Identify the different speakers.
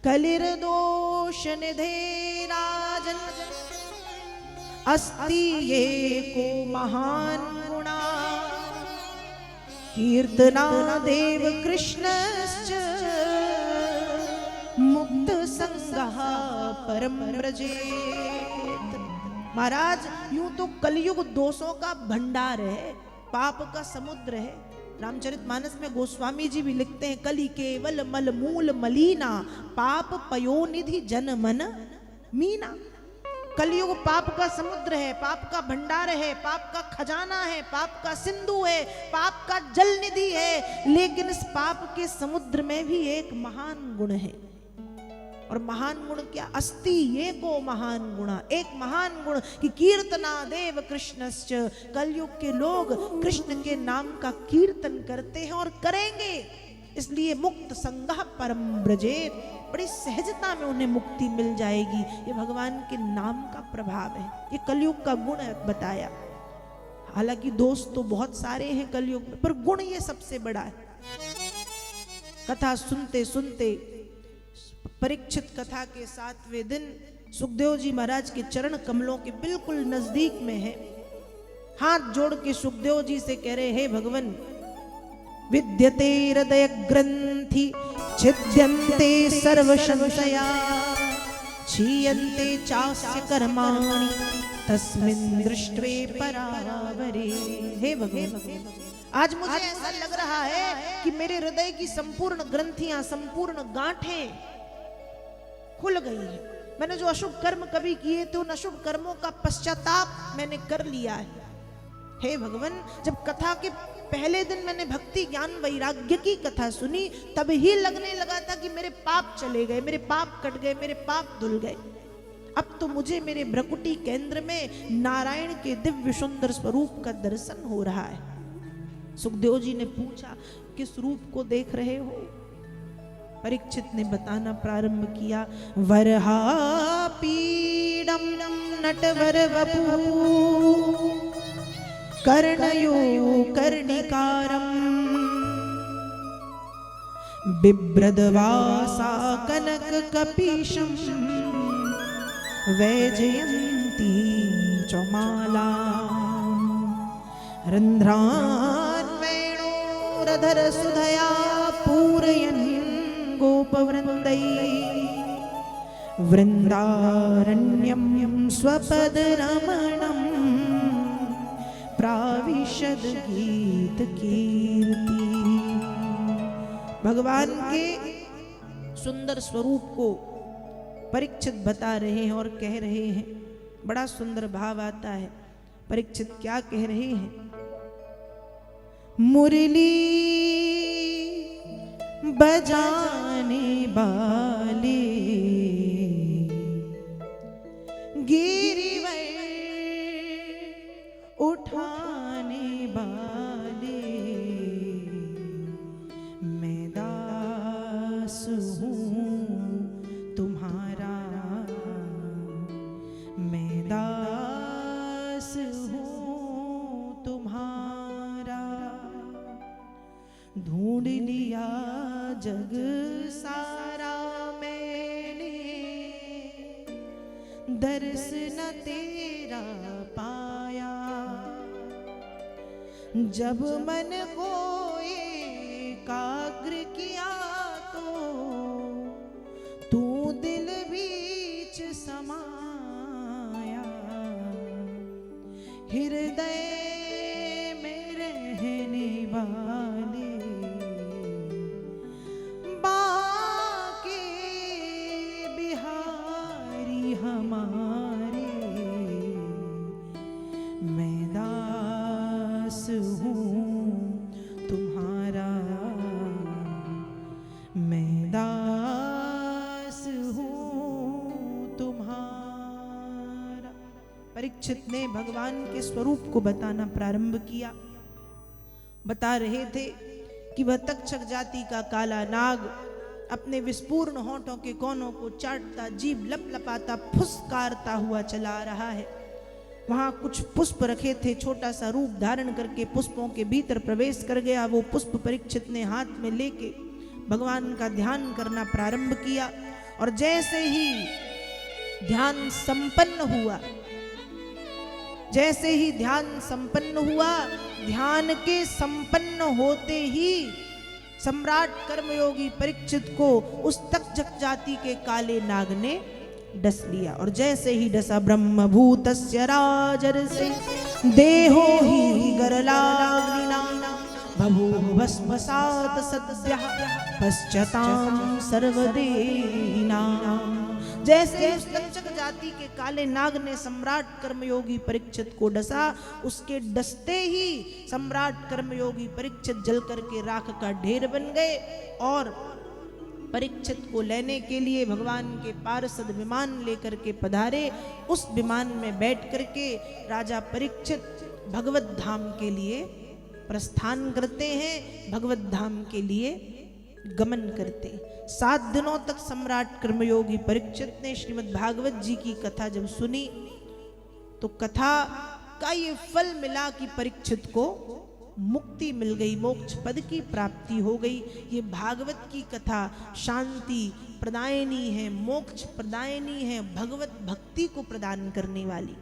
Speaker 1: कलिर्दोष निधे राजन अस्ति ये को महान गुणा कीर्तना देव कृष्णश्च मुक्त संगः परम व्रजेत। महाराज यूं तो कलयुग दोषों का भंडार है, पाप का समुद्र है। रामचरितमानस में गोस्वामी जी भी लिखते हैं, कली केवल मल मूल मलीना पाप पयोनिधि जन मन मीना। कलयुग पाप का समुद्र है, पाप का भंडार है, पाप का खजाना है, पाप का सिंधु है, पाप का जल निधि है। लेकिन इस पाप के समुद्र में भी एक महान गुण है। और महान गुण क्या? अस्ति ये को महान गुणा, एक महान गुण कि कीर्तना देव कृष्णश्च, कलयुग के लोग कृष्ण के नाम का कीर्तन करते हैं और करेंगे, इसलिए मुक्त संगः परम व्रजेत, बड़ी सहजता में उन्हें मुक्ति मिल जाएगी। ये भगवान के नाम का प्रभाव है, ये कलयुग का गुण बताया। हालांकि दोस्त तो बहुत सारे हैं कलयुग में, पर गुण ये सबसे बड़ा है। कथा सुनते सुनते परीक्षित कथा के 7वें दिन सुखदेव जी महाराज के चरण कमलों के बिल्कुल नजदीक में है। हाथ जोड़ के सुखदेव जी से कह रहे, हे भगवान, विद्यते हृदय ग्रंथि छिद्यन्ते सर्व संशया क्षीयन्ते चास्य कर्माणि तस्मिन् दृष्ट्वे परावरे। हे भगवान, आज मुझे ऐसा लग रहा है कि मेरे हृदय की संपूर्ण ग्रंथियां, संपूर्ण गांठें खुल गई है। मैंने जो अशुभ कर्म कभी किए थे, उन अशुभ कर्मों का पश्चाताप मैंने कर लिया है। हे भगवान, जब कथा के पहले दिन मैंने भक्ति ज्ञान वैराग्य की कथा सुनी, तब ही लगने लगा था कि मेरे पाप चले गए, मेरे पाप कट गए, मेरे पाप धुल गए। अब तो मुझे मेरे भ्रकुटी केंद्र में नारायण के दिव्य सुंदर स्वरूप का दर्शन हो रहा है। सुखदेव जी ने पूछा, किस रूप को देख रहे हो? परीक्षित ने बताना प्रारंभ किया, वरहा पीडम नटवर वपु कर्णयो कर्णिकारम बिभ्रदवासा कनक कपीशम वैजयंती चौमाला रंध्रान वेणोरधर सुधया पूरयन् गोपवृंदै वृंदारण्यम स्वपद रमणम प्राविशद गीत कीर्ति। भगवान के सुंदर स्वरूप को परीक्षित बता रहे हैं और कह रहे हैं, बड़ा सुंदर भाव आता है। परीक्षित क्या कह रहे हैं? मुरली बजाने वाले गिरिवर उठाने वाले मैं दास हूँ तुम्हारा, मैं दास हूँ तुम्हारा। ढूंढ लिया जग सारा मैंने, दर्शन तेरा पाया। जब मन को एकाग्र किया तो तू दिल बीच समाया। हृदय में रहने वाले हमारे, मैं दास हूँ तुम्हारा, मैं दास हूँ तुम्हारा। परीक्षित ने भगवान के स्वरूप को बताना प्रारंभ किया। बता रहे थे कि वह तक्षक जाति का काला नाग अपने विस्पूर्ण होंठों के कोनों को चाटता, जीभ लपलपाता, फुसकारता हुआ चला रहा है। वहां कुछ पुष्प रखे थे, छोटा सा रूप धारण करके पुष्पों के भीतर प्रवेश कर गया। वो पुष्प परीक्षित ने हाथ में लेके भगवान का ध्यान करना प्रारंभ किया और जैसे ही ध्यान संपन्न हुआ, जैसे ही ध्यान संपन्न हुआ, ध्यान के संपन्न होते ही सम्राट कर्मयोगी परीक्षित को उस तक्षक जाति के काले नाग ने डस लिया। और जैसे ही डसा, ब्रह्मभूतस्य राजर्षि देहो हि गरलाग्निना बभूव भस्मसात् सद्यः पश्चातां सर्वदेहिनां। जैसे उस तक्षक जाति के काले नाग ने सम्राट कर्मयोगी परीक्षित को डसा, उसके डसते ही सम्राट कर्मयोगी परीक्षित जल करके राख का ढेर बन गए। और परीक्षित को लेने के लिए भगवान के पार्षद विमान लेकर के पधारे। उस विमान में बैठ करके राजा परीक्षित भगवत धाम के लिए प्रस्थान करते हैं, भगवत धाम के लिए गमन करते। 7 दिनों तक सम्राट कर्मयोगी परीक्षित ने श्रीमद् भागवत जी की कथा जब सुनी तो कथा का ये फल मिला कि परीक्षित को मुक्ति मिल गई, मोक्ष पद की प्राप्ति हो गई। ये भागवत की कथा शांति प्रदायनी है, मोक्ष प्रदायनी है, भगवत भक्ति को प्रदान करने वाली।